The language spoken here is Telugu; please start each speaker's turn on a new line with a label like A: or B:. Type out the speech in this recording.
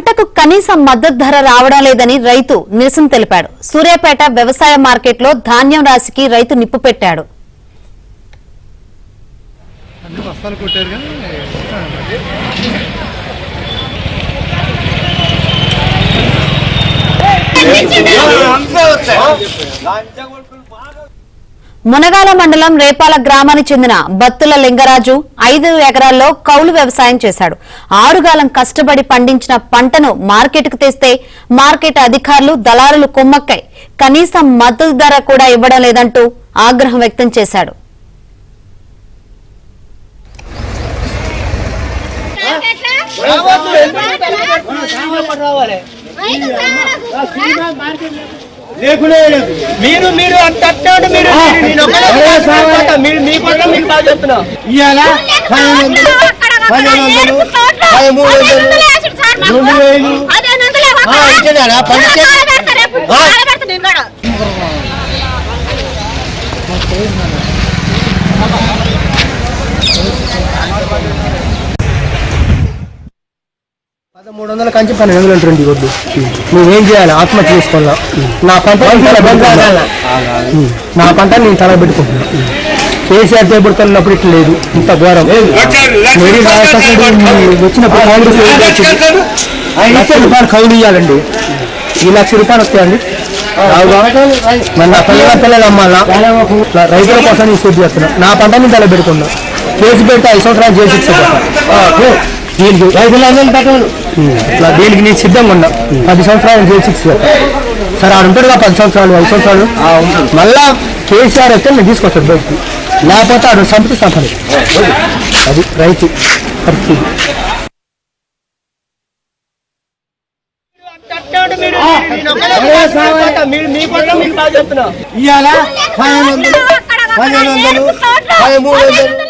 A: పంటకు కనీస మద్దతు ధర రావడం లేదని రైతు నిరసన తెలిపాడు. సూర్యాపేట వ్యవసాయ మార్కెట్లో ధాన్యం రాశికి రైతు నిప్పు పెట్టాడు. మునగాల మండలం రేపాల గ్రామానికి చెందిన బత్తుల లింగరాజు 5 ఎకరాల్లో కౌలు వ్యవసాయం చేశాడు. 6 కాలం కష్టపడి పండించిన పంటను మార్కెట్కు తెస్తే మార్కెట్ అధికారులు దళారులు కుమ్మక్కై కనీస మద్దతు ధర కూడా ఇవ్వడం లేదంటూ ఆగ్రహం వ్యక్తం చేశాడు.
B: మీరు మీరు అంత కంచి 1200 ఉంటుంది వద్దు. నువ్వేం చేయాలి? ఆత్మహత్య చేసుకోవాలా? నా పంట నేను తల పెట్టుకుంటున్నా. కేసీఆర్ చేపడుతున్నప్పుడు ఇట్లా లేదు, ఇంత ఘోరం. వచ్చినప్పుడు రూపాయలు కౌలు ఇవ్వాలండి. 2 లక్షల రూపాయలు వస్తాయండి. మరి నా పిల్లలు అమ్మాలా? రైతుల కోసం నేను శుద్ధి చేస్తున్నా. నా పంట నేను తల పెట్టుకున్నా. కేసు పెడితే 5 సంవత్సరాలు జైలు శిక్ష. దీనికి రైతులందరూ పెట్టాను. దీనికి నేను సిద్ధంగా ఉన్నా. 10 సంవత్సరాలు జైలు శిక్ష. సరే ఆడు ఉంటాడుగా 10 సంవత్సరాలు 5 సంవత్సరాలు. మళ్ళా కేసీఆర్ అయితే నేను తీసుకొస్తాడు బయటికి. లేకపోతే ఆడు సంపద సంపద. అది రైతు పరిస్థితి. ఇవాళ 1500